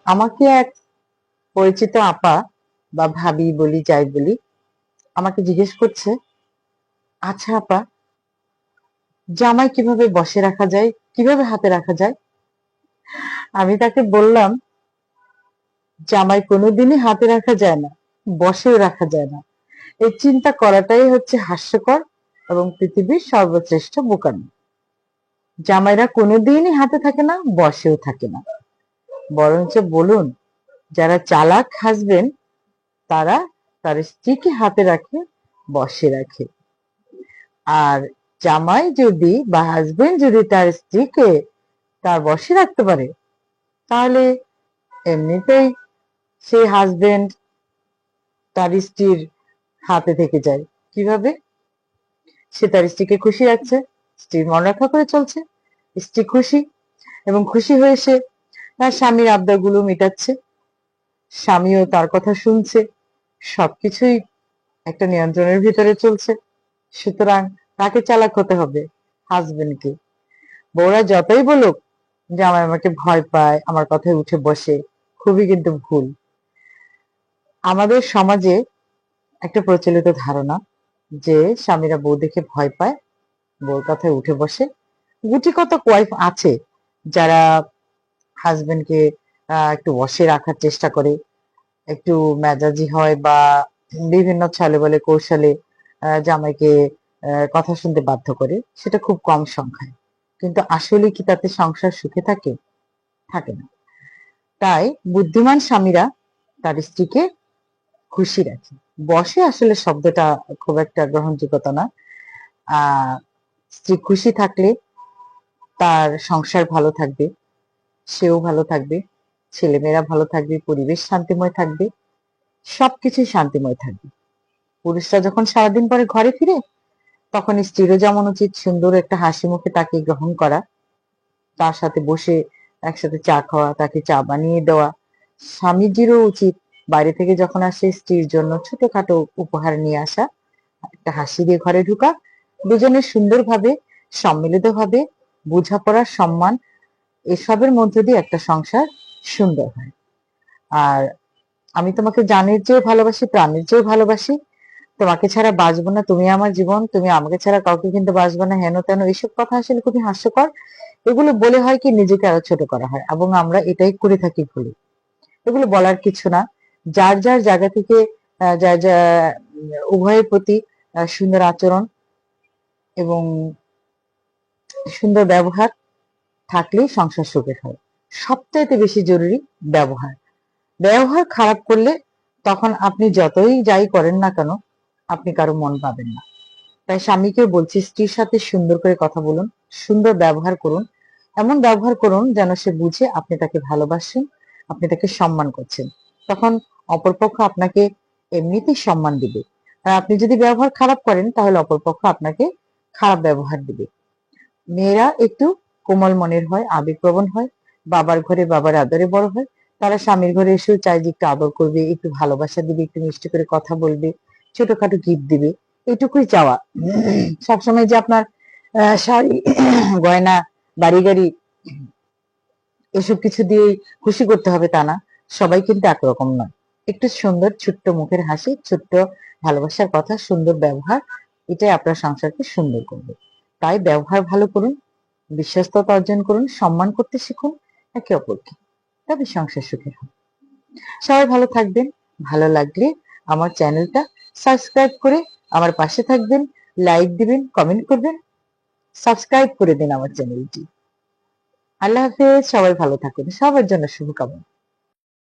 আমাকে এক পরিচিত আপা বা ভাবি বলি যাই বলি আমাকে জিজ্ঞেস করছে, আচ্ছা আপা, জামাই কিভাবে বসে রাখা যায়, কিভাবে হাতে রাখা যায়? আমি তাকে বললাম, জামাই কোনোদিনই হাতে রাখা যায় না, বসেও রাখা যায় না। এই চিন্তা করাটাই হচ্ছে হাস্যকর এবং পৃথিবীর সর্বশ্রেষ্ঠ বোকামি। জামাইরা কোনোদিনই হাতে থাকে না, বসেও থাকে না। বরঞ্চ বলুন, যারা চালাক হাসবেন তারা তার স্ত্রীকে হাতে রাখে, বসে রাখে। আর জামাই যদি বা হাজবেন্ড যদি তার স্ত্রীকে তার বসে রাখতে পারে, তাহলে এমনিতেই সেই হাজবেন্ড তার স্ত্রীর হাতে থেকে যায়। কিভাবে? সে তার স্ত্রীকে খুশি রাখছে, স্ত্রীর মন রক্ষা করে চলছে, স্ত্রী খুশি এবং খুশি হয়ে সে তার স্বামীর আবদারগুলো মেটাচ্ছে, স্বামীও তার কথা শুনছে, সবকিছুই একটা নিয়ন্ত্রণের ভিতরে চলছে। সুতরাং তাকে চালাক হতে হবে, হাজবেন্ডকে। বউরা যতই বলুক যে আমার আমাকে ভয় পায়, আমার কথায় উঠে বসে, খুবই কিন্তু ভুল। আমাদের সমাজে একটা প্রচলিত ধারণা যে স্বামীরা বউ দেখে ভয় পায়, বউর কথায় উঠে বসে। গুটি কতক ওয়াইফ আছে যারা হাজবেন্ডকে একটু বসে রাখার চেষ্টা করে, একটু মেজাজি হয় বা বিভিন্ন ছলে বলে কৌশলে জামাইকে কথা শুনতে বাধ্য করে। সেটা খুব কম সংখ্যায়, কিন্তু আসলে কি তাতে সংসার সুখে থাকে? থাকে না। তাই বুদ্ধিমান স্বামীরা তার স্ত্রীকে খুশি রাখে। বসে আসলে শব্দটা খুব একটা গ্রহণযোগ্যতা না। আহ স্ত্রী খুশি থাকলে তার সংসার ভালো থাকবে, সেও ভালো থাকবে, ছেলেমেয়েরা ভালো থাকবে, পরিবেশ শান্তিময় থাকবে, সবকিছুই শান্তিময় থাকবে। পুরুষরা যখন সারাদিন পরে ঘরে ফিরে, তখন স্ত্রীরও যেমন উচিত সুন্দর একটা হাসি মুখে তাকে গ্রহণ করা, তার সাথে বসে একসাথে চা খাওয়া, তাকে চা বানিয়ে দেওয়া। স্বামীজিরও উচিত বাইরে থেকে যখন আসে স্ত্রীর জন্য ছোটখাটো উপহার নিয়ে আসা, একটা হাসি দিয়ে ঘরে ঢুকা, দুজনের সুন্দরভাবে সম্মিলিতভাবে বোঝাপড়া, সম্মান, এসবের মধ্য দিয়ে একটা সংসার সুন্দর হয়। আর আমি তোমাকে জানের চেয়েও ভালোবাসি, প্রাণের চেয়েও ভালোবাসি। তোমাকে ছাড়া বাঁচবো না, তুমি আমার জীবন, তুমি আমাকে ছাড়া কাউকে কিন্তু বাঁচবো না, হেন তেন এইসব কথা আসলে খুবই হাস্যকর। এগুলো বলে হয় কি, নিজেকে আরো ছোট করা হয়, এবং আমরা এটাই করে থাকি ভুলে। এগুলো বলার কিছু না। যার যার জায়গা থেকে যার যা উভয়ের প্রতি সুন্দর আচরণ এবং সুন্দর ব্যবহার থাকলেই সংসার সুখের হয়। সবচাইতে বেশি জরুরি ব্যবহার। ব্যবহার খারাপ করলে তখন আপনি যতই যাই করেন না কেন, আপনি কারো মন পাবেন না। তাই স্বামীকে বলছি, স্ত্রীর সাথে সুন্দর করে কথা বলুন, সুন্দর ব্যবহার করুন, এমন ব্যবহার করুন যেন সে বুঝে আপনি তাকে ভালোবাসেন, আপনি তাকে সম্মান করছেন। তখন অপরপক্ষ আপনাকে এমনিতেই সম্মান দিবে। আর আপনি যদি ব্যবহার খারাপ করেন, তাহলে অপরপক্ষ আপনাকে খারাপ ব্যবহার দিবে। মেয়েরা একটু কোমল মনের হয়, আবেগপ্রবণ হয়, বাবার ঘরে বাবার আদরে বড় হয়। তারা স্বামীর ঘরে এসেও চায় যে একটু আদর করবে, একটু ভালোবাসা দিবে, একটু মিষ্টি করে কথা বলবে, ছোটখাটো গিফট দিবে, এটুকুই চাওয়া। সবসময় যে আপনার শাড়ি, গয়না, বাড়ি গাড়ি এসব কিছু দিয়ে খুশি করতে হবে তা না। সবাই কিন্তু একরকম নয়। একটু সুন্দর ছোট্ট মুখের হাসি, ছোট্ট ভালোবাসার কথা, সুন্দর ব্যবহার, এটাই আপনার সংসারকে সুন্দর করবে। তাই ব্যবহার ভালো করুন, বিশ্বস্ততা অর্জন করুন, সম্মান করতে শিখুন একে অপরকে, তবে সংসার সুখের হবে। সবাই ভালো থাকবেন। ভালো লাগলে আমার চ্যানেলটা সাবস্ক্রাইব করে আমার পাশে থাকবেন, লাইক দিবেন, কমেন্ট করবেন, সাবস্ক্রাইব করে দিন আমার চ্যানেলটি। আল্লাহ হাফেজ। সবাই ভালো থাকুন, সবার জন্য শুভকামনা।